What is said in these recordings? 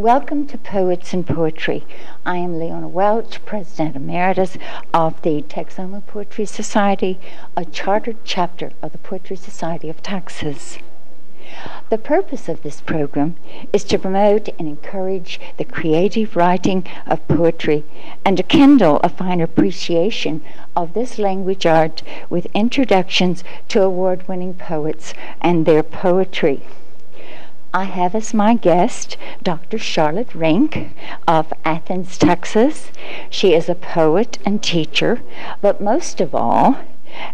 Welcome to Poets and Poetry. I am Leona Welch, President Emeritus of the Texoma Poetry Society, a chartered chapter of the Poetry Society of Texas. The purpose of this program is to promote and encourage the creative writing of poetry and to kindle a fine appreciation of this language art with introductions to award-winning poets and their poetry. I have as my guest Dr. Charlotte Renk of Athens, Texas. She is a poet and teacher, but most of all,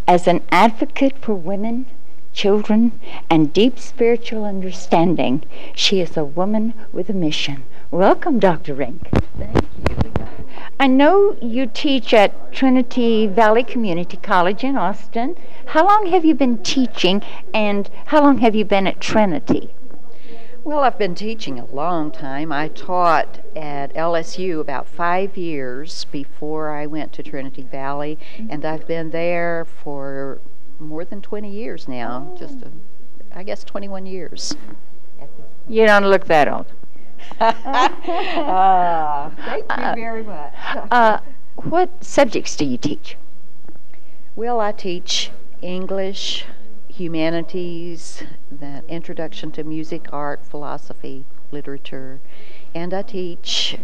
as an advocate for women, children, and deep spiritual understanding, she is a woman with a mission. Welcome, Dr. Renk. Thank you. I know you teach at Trinity Valley Community College in Austin. How long have you been teaching, and how long have you been at Trinity? Well, I've been teaching a long time. I taught at LSU about 5 years before I went to Trinity Valley, and I've been there for more than 20 years now, I guess 21 years. You don't look that old. Thank you very much. What subjects do you teach? Well, I teach English, humanities, the introduction to music, art, philosophy, literature, and I teach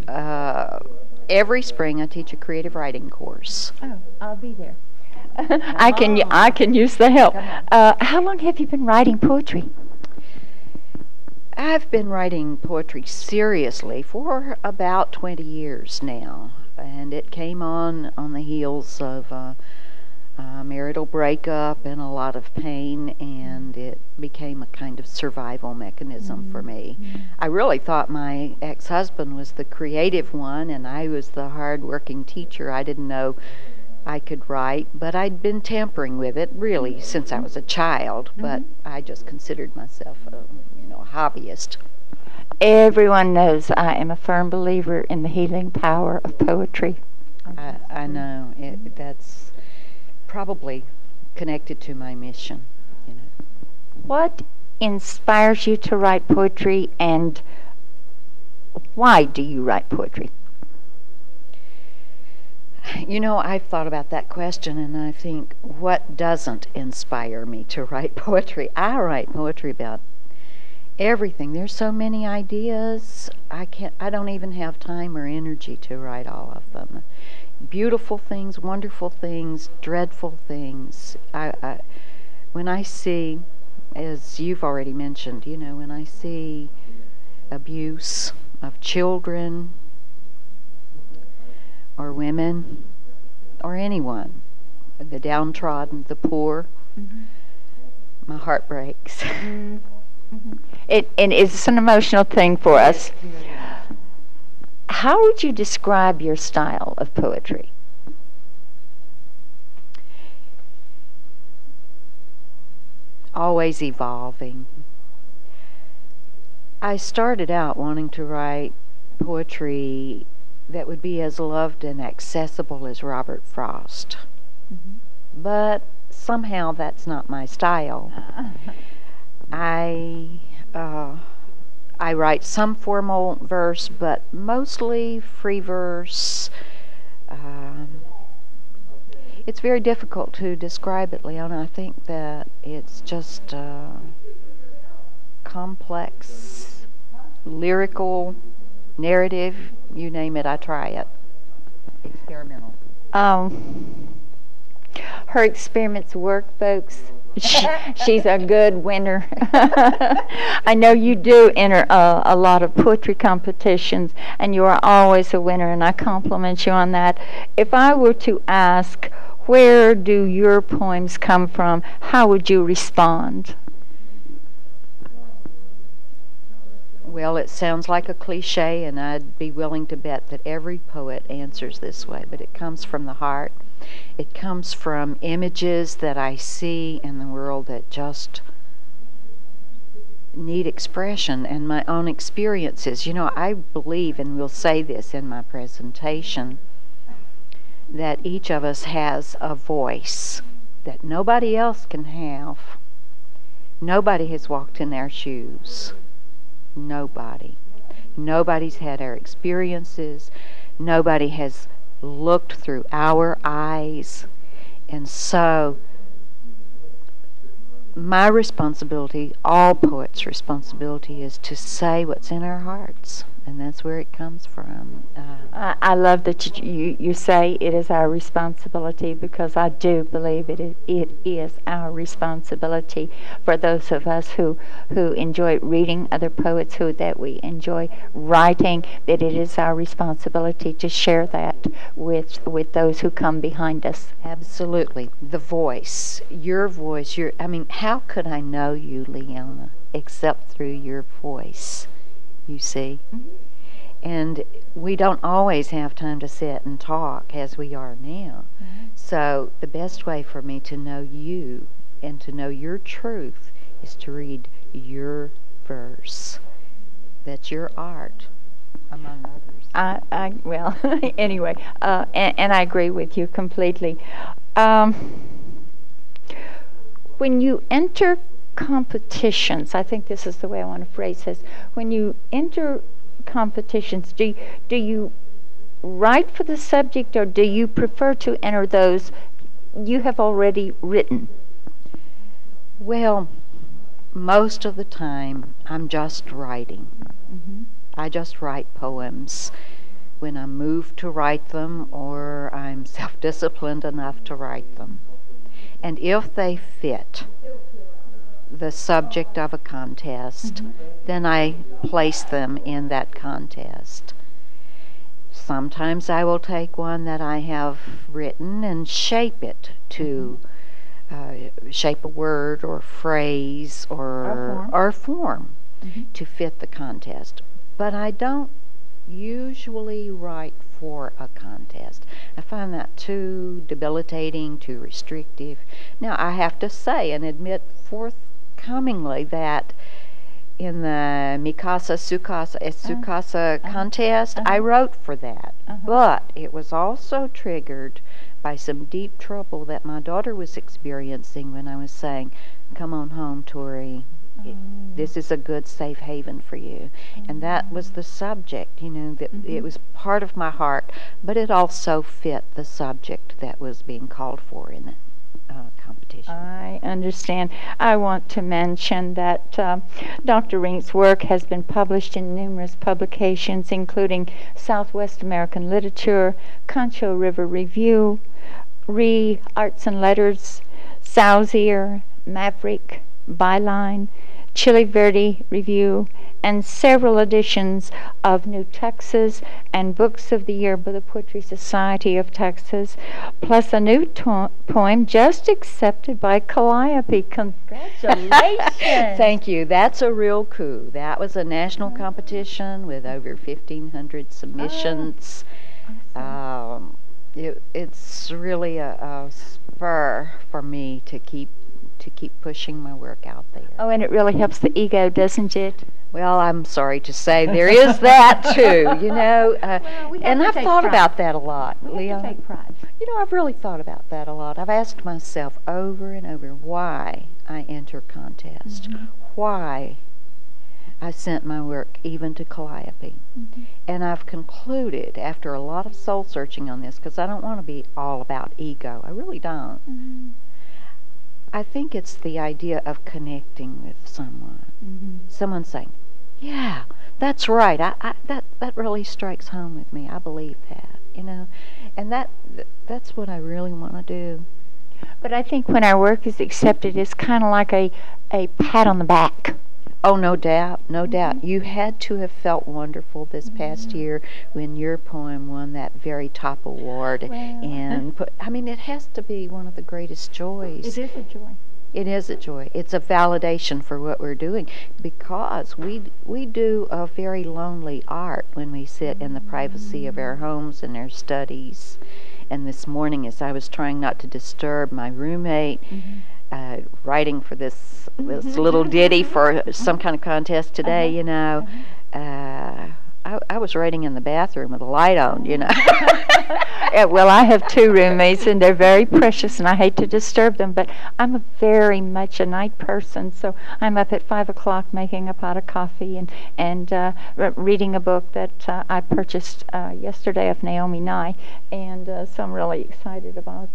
every spring. I teach a creative writing course. Oh, I'll be there. I can use the help. How long have you been writing poetry? I've been writing poetry seriously for about 20 years now, and it came on the heels of a marital breakup and a lot of pain, and it became a kind of survival mechanism for me. I really thought my ex-husband was the creative one, and I was the hard-working teacher. I didn't know I could write, but I'd been tampering with it really since I was a child, but I just considered myself a hobbyist. Everyone knows I am a firm believer in the healing power of poetry. I know. That's probably connected to my mission. What inspires you to write poetry, and why do you write poetry? I've thought about that question, and I think, what doesn't inspire me to write poetry? I write poetry about everything. There's so many ideas. I don't even have time or energy to write all of them. Beautiful things, wonderful things, dreadful things. When I see, as you've already mentioned, when I see abuse of children or women or anyone, the downtrodden, the poor, my heart breaks. It's an emotional thing for us. How would you describe your style of poetry? Always evolving. I started out wanting to write poetry that would be as loved and accessible as Robert Frost. But somehow that's not my style. I write some formal verse, but mostly free verse. It's very difficult to describe it, Leona. I think that it's just complex, lyrical, narrative, you name it, I try it. Experimental. Her experiments work, folks. She's a good winner. I know you do enter a lot of poetry competitions, and you are always a winner, and I compliment you on that. If I were to ask, where do your poems come from, how would you respond? Well, it sounds like a cliche, and I'd be willing to bet that every poet answers this way, but it comes from the heart. It comes from images that I see in the world that just need expression, and my own experiences. I believe, and we'll say this in my presentation, that each of us has a voice that nobody else can have. Nobody has walked in our shoes. Nobody. Nobody's had our experiences. Nobody has looked through our eyes. And so my responsibility, all poets' responsibility, is to say what's in our hearts. And that's where it comes from. I love that you say it is our responsibility, because I do believe it is our responsibility for those of us who enjoy reading other poets, that we enjoy writing, that it is our responsibility to share that with those who come behind us. Absolutely. The voice, your voice, how could I know you, Leona, except through your voice, you see? Mm-hmm. And we don't always have time to sit and talk as we are now. Mm-hmm. So the best way for me to know you and to know your truth is to read your verse. That's your art, among others. Well, anyway, and I agree with you completely. When you enter competitions, I think this is the way I want to phrase this. When you enter competitions, do you write for the subject, or do you prefer to enter those you have already written? Well, most of the time I'm just writing. Mm-hmm. I just write poems when I'm moved to write them, or I'm self-disciplined enough to write them. And if they fit the subject of a contest, mm-hmm. then I place them in that contest. Sometimes I will take one that I have written and shape it to shape a word or phrase or form mm-hmm. to fit the contest. But I don't usually write for a contest. I find that too debilitating, too restrictive. Now, I have to say and admit forthcomingly that in the Mikasa Sukasa contest, I wrote for that. But it was also triggered by some deep trouble that my daughter was experiencing when I was saying, "Come on home, Tori. This is a good safe haven for you." And that was the subject, that it was part of my heart, but it also fit the subject that was being called for in the competition. I understand. I want to mention that Dr. Renk's work has been published in numerous publications, including Southwest American Literature, Concho River Review, Arts and Letters, Sauzier, Maverick, Byline, Chile Verde Review, and several editions of New Texas and Books of the Year by the Poetry Society of Texas, plus a new poem just accepted by Calliope. Congratulations! Thank you. That's a real coup. That was a national competition with over 1,500 submissions. Awesome. It's really a spur for me to keep pushing my work out there. Oh, and it really helps the ego, doesn't it? Well, I'm sorry to say there is that too, and I've thought about that a lot, We have to take pride. I've really thought about that a lot. I've asked myself over and over why I enter contests, why I sent my work even to Calliope. And I've concluded, after a lot of soul searching on this, because I don't want to be all about ego. I really don't. I think it's the idea of connecting with someone. Someone saying, "Yeah, that's right. That really strikes home with me. I believe that." And that's what I really want to do. But I think when our work is accepted, it's kind of like a pat on the back. Oh, no doubt, no doubt. You had to have felt wonderful this past year when your poem won that very top award. And it has to be one of the greatest joys. It is a joy. It is a joy. It's a validation for what we're doing, because we do a very lonely art when we sit in the privacy of our homes and our studies. And this morning, as I was trying not to disturb my roommate, writing for this little ditty for some kind of contest today, I was writing in the bathroom with a light on, Well, I have two roommates, and they're very precious, and I hate to disturb them, but I'm a very much a night person, so I'm up at 5 o'clock making a pot of coffee and reading a book that I purchased yesterday of Naomi Nye, and so I'm really excited about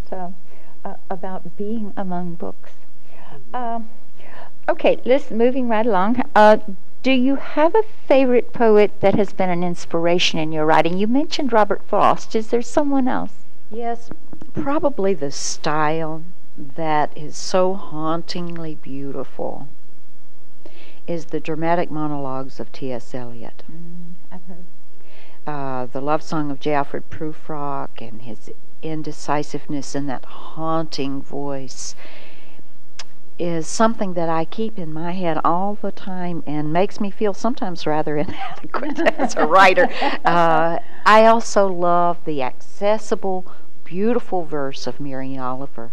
being among books. Okay, moving right along. Do you have a favorite poet that has been an inspiration in your writing? You mentioned Robert Frost. Is there someone else? Yes, probably the style that is so hauntingly beautiful is the dramatic monologues of T.S. Eliot. I've heard. The love song of J. Alfred Prufrock and his indecisiveness and that haunting voice is something that I keep in my head all the time and makes me feel sometimes rather inadequate as a writer. I also love the accessible, beautiful verse of Mary Oliver,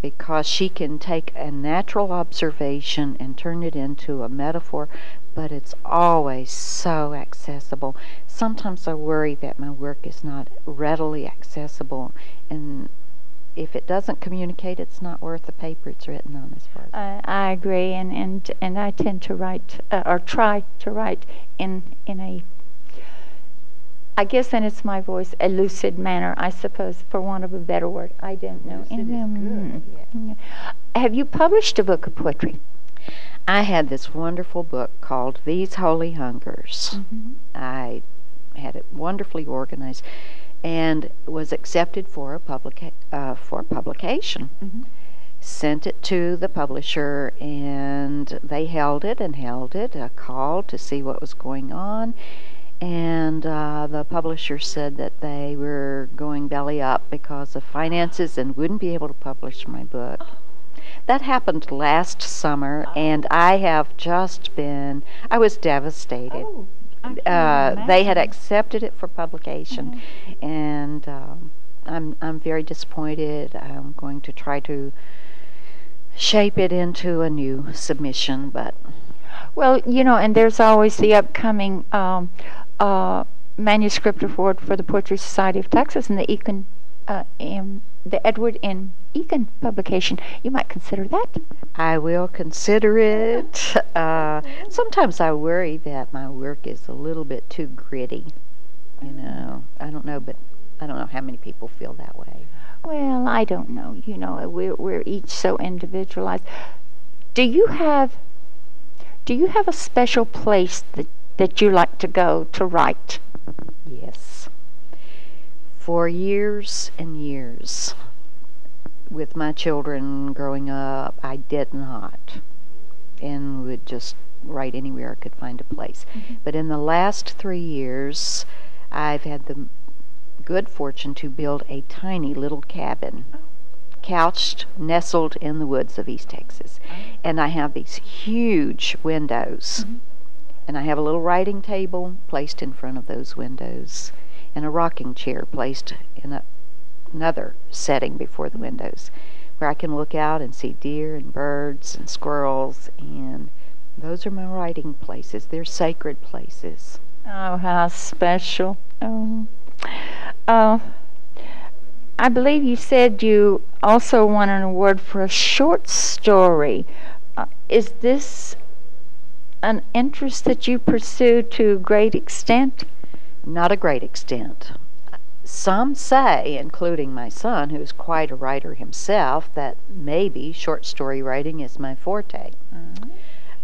because she can take a natural observation and turn it into a metaphor, but it's always so accessible. Sometimes I worry that my work is not readily accessible, and if it doesn't communicate, it's not worth the paper it's written on, as far as I agree, and I tend to write or try to write in a, I guess, and it's my voice, a lucid manner, I suppose, for want of a better word. I don't know. Lucid is good. Have you published a book of poetry? I had this wonderful book called These Holy Hungers. I had it wonderfully organized and was accepted for publication. Sent it to the publisher, and they held it, called to see what was going on, and the publisher said that they were going belly up because of finances and wouldn't be able to publish my book. That happened last summer, and I have just been, I was devastated. They had accepted it for publication, and I'm very disappointed. I'm going to try to shape it into a new submission, but well, and there's always the upcoming manuscript award for the Poetry Society of Texas and the Edward N. Eakin publication. You might consider that. I will consider it. Sometimes I worry that my work is a little bit too gritty. I don't know, but I don't know how many people feel that way. Well, I don't know. We're each so individualized. Do you have a special place that you like to go to write? Yes. For years and years, with my children growing up, I did not, and would just write anywhere I could find a place. But in the last 3 years, I've had the good fortune to build a tiny little cabin, couched, nestled in the woods of East Texas. And I have these huge windows, and I have a little writing table placed in front of those windows, and a rocking chair placed in another setting before the windows, where I can look out and see deer and birds and squirrels, and those are my writing places. They're sacred places. Oh, how special. Oh. I believe you said you also won an award for a short story. Is this an interest that you pursue to a great extent? Not a great extent. Some say, including my son, who's quite a writer himself, that maybe short story writing is my forte.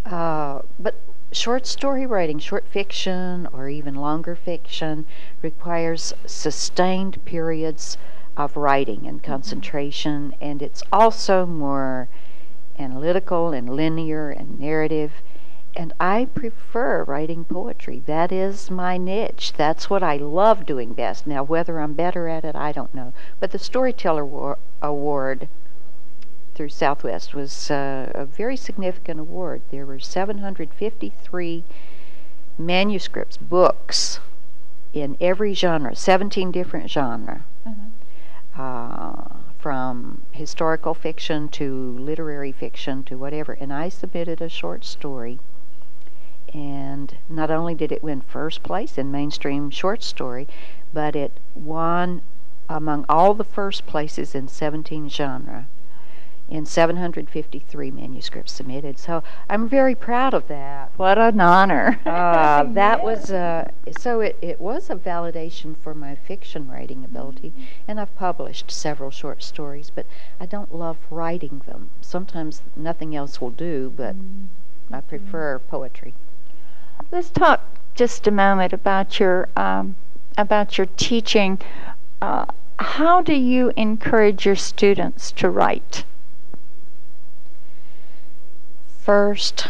But short story writing, short fiction, or even longer fiction, requires sustained periods of writing and concentration, and it's also more analytical and linear and narrative. And I prefer writing poetry. That is my niche. That's what I love doing best. Now, whether I'm better at it, I don't know. But the Storyteller Award through Southwest was a very significant award. There were 753 manuscripts, books, in every genre, 17 different genres. From historical fiction to literary fiction to whatever. And I submitted a short story. And not only did it win first place in mainstream short story, but it won among all the first places in 17 genres in 753 manuscripts submitted. So I'm very proud of that. What an honor. That was so it was a validation for my fiction writing ability, and I've published several short stories, but I don't love writing them. Sometimes nothing else will do, but I prefer poetry. Let's talk just a moment about your teaching. How do you encourage your students to write? First,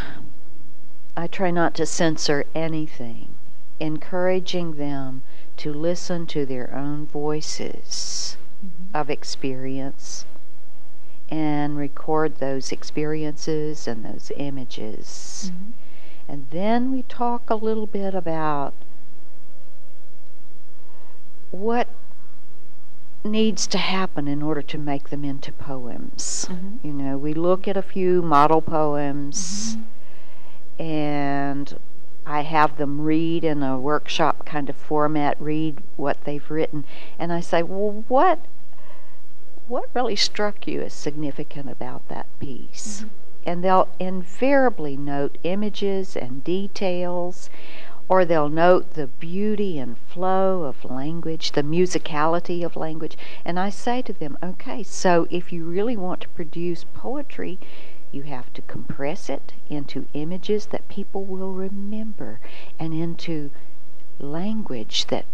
I try not to censor anything, encouraging them to listen to their own voices of experience and record those experiences and those images. And then we talk a little bit about what needs to happen in order to make them into poems. You know, we look at a few model poems, and I have them read in a workshop kind of format, read what they've written, and I say, well, what really struck you as significant about that piece? And they'll invariably note images and details, or they'll note the beauty and flow of language, the musicality of language. And I say to them, okay, so if you really want to produce poetry, you have to compress it into images that people will remember, and into language that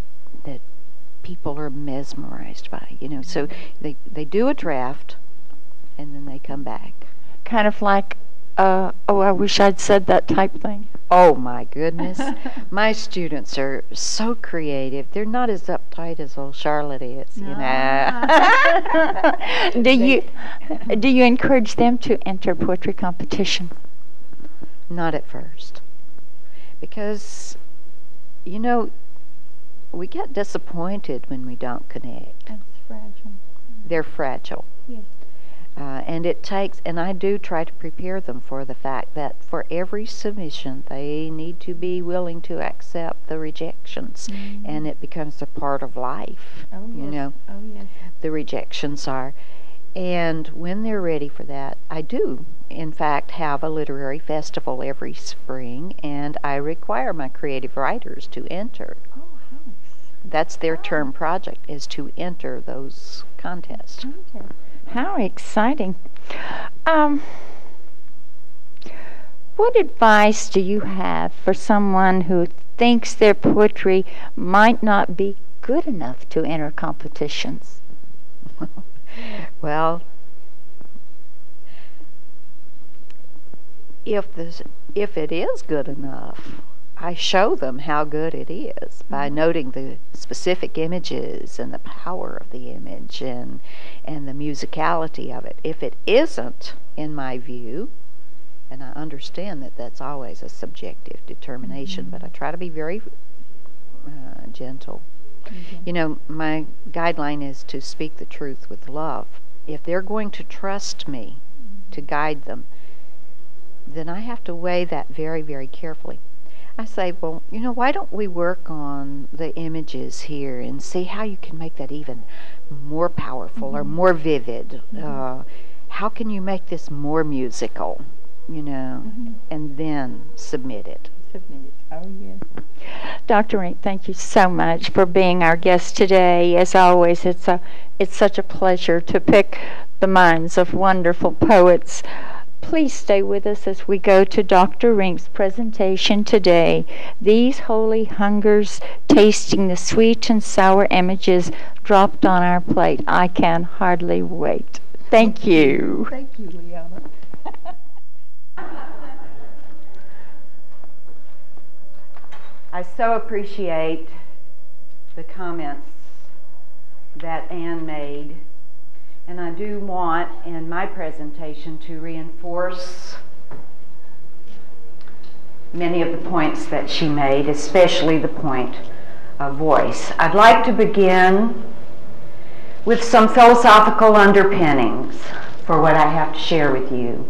people are mesmerized by. You know, so they do a draft, and then they come back. Kind of like, oh, I wish I'd said that type thing. Oh my goodness. My students are so creative. They're not as uptight as old Charlotte is, you know. Do you encourage them to enter poetry competition? Not at first. Because, you know, we get disappointed when we don't connect. That's fragile. They're fragile. Yes. And it takes, and I do try to prepare them for the fact that for every submission, they need to be willing to accept the rejections, and it becomes a part of life. Oh, yes. You know, the rejections are. And when they're ready for that, I do, in fact, have a literary festival every spring, and I require my creative writers to enter. Oh, how That's their term project, is to enter those contests. How exciting. What advice do you have for someone who thinks their poetry might not be good enough to enter competitions? Well, if it is good enough, I show them how good it is by noting the specific images and the power of the image and the musicality of it. If it isn't, in my view, and I understand that that's always a subjective determination, but I try to be very gentle. You know, my guideline is to speak the truth with love. If they're going to trust me to guide them, then I have to weigh that very, very carefully. I say, well, you know, why don't we work on the images here and see how you can make that even more powerful or more vivid? How can you make this more musical, you know, and then submit it. Oh, yes. Dr. Renk, thank you so much for being our guest today. As always, it's such a pleasure to pick the minds of wonderful poets. Please stay with us as we go to Dr. Renk's presentation today. These holy hungers, tasting the sweet and sour images dropped on our plate. I can hardly wait. Thank you. Thank you, Leona. I so appreciate the comments that Anne made. And I do want, in my presentation, to reinforce many of the points that she made, especially the point of voice. I'd like to begin with some philosophical underpinnings for what I have to share with you.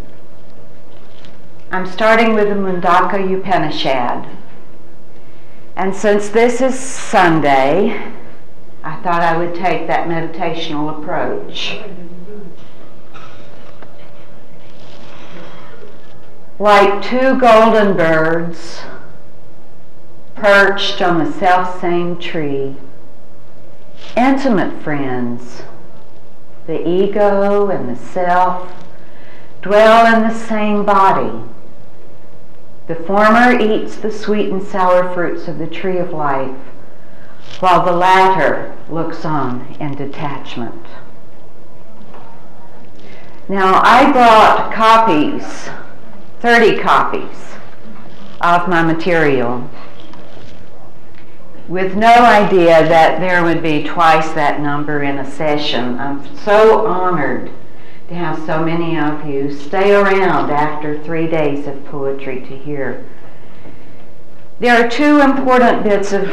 I'm starting with the Mundaka Upanishad. And since this is Sunday, I thought I would take that meditational approach. Like two golden birds perched on the self-same tree, intimate friends, the ego and the self dwell in the same body. The former eats the sweet and sour fruits of the tree of life, while the latter looks on in detachment. Now, I brought copies, 30 copies of my material, with no idea that there would be twice that number in a session. I'm so honored to have so many of you stay around after 3 days of poetry to hear. There are two important bits of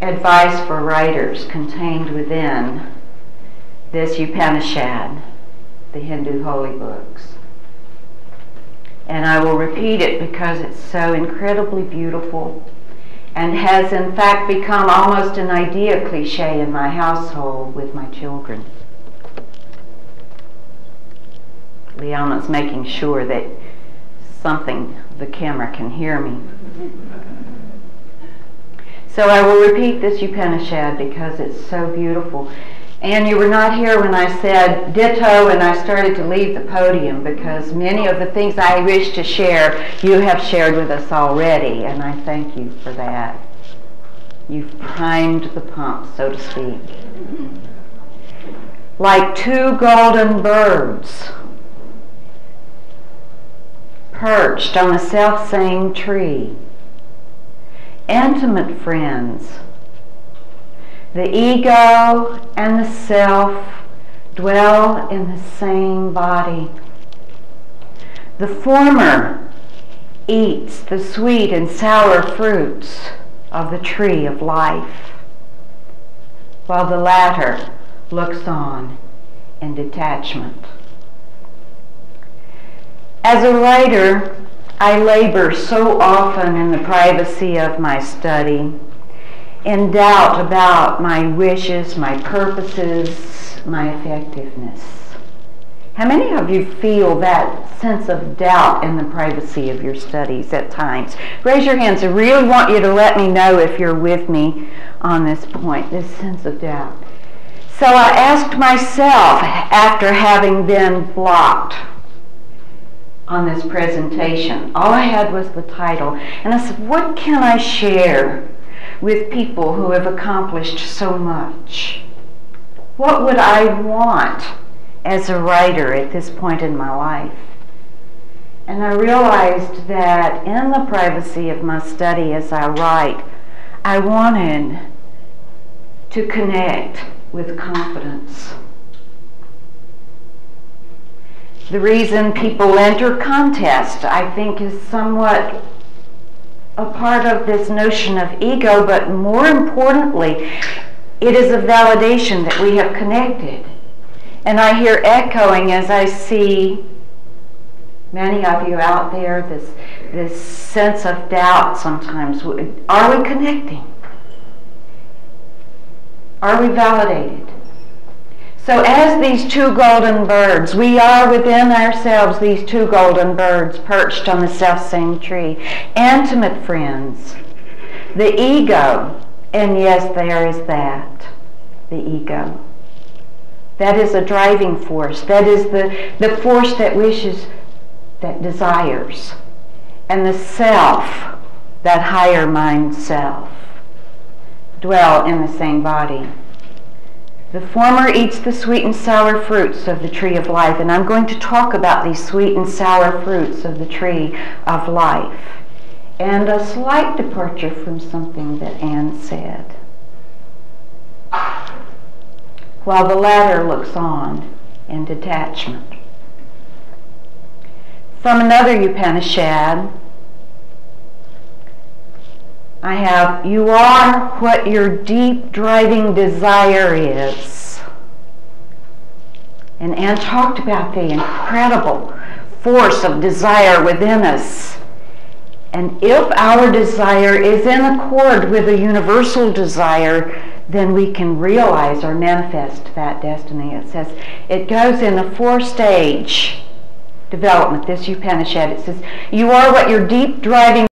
advice for writers contained within this Upanishad, the Hindu holy books. And I will repeat it because it's so incredibly beautiful and has in fact become almost an idea cliche in my household with my children. Leona's making sure that the camera can hear me. So I will repeat this Upanishad because it's so beautiful. And you were not here when I said ditto and I started to leave the podium, because many of the things I wish to share, you have shared with us already, and I thank you for that. You've primed the pump, so to speak. Like two golden birds perched on the self-same tree, intimate friends, the ego and the self dwell in the same body. The former eats the sweet and sour fruits of the tree of life, while the latter looks on in detachment. As a writer, I labor so often in the privacy of my study, in doubt about my wishes, my purposes, my effectiveness. How many of you feel that sense of doubt in the privacy of your studies at times? Raise your hands. I really want you to let me know if you're with me on this point, this sense of doubt. So I asked myself, after having been blocked on this presentation, all I had was the title, and I said, what can I share with people who have accomplished so much? What would I want as a writer at this point in my life? And I realized that in the privacy of my study as I write, I wanted to connect with confidence. The reason people enter contests, I think, is somewhat a part of this notion of ego, but more importantly, it is a validation that we have connected. And I hear echoing as I see many of you out there, this sense of doubt sometimes. Are we connecting? Are we validated? So as these two golden birds, we are within ourselves these two golden birds perched on the self-same tree, intimate friends. The ego, and yes, there is that, the ego. That is a driving force. That is the force that wishes, that desires. And the self, that higher mind self, dwell in the same body. The former eats the sweet and sour fruits of the tree of life, and I'm going to talk about these sweet and sour fruits of the tree of life, and a slight departure from something that Anne said. While the latter looks on in detachment. From another Upanishad, I have, you are what your deep driving desire is. And Anne talked about the incredible force of desire within us. And if our desire is in accord with a universal desire, then we can realize or manifest that destiny. It says it goes in a 4-stage development, this Upanishad. It says, you are what your deep driving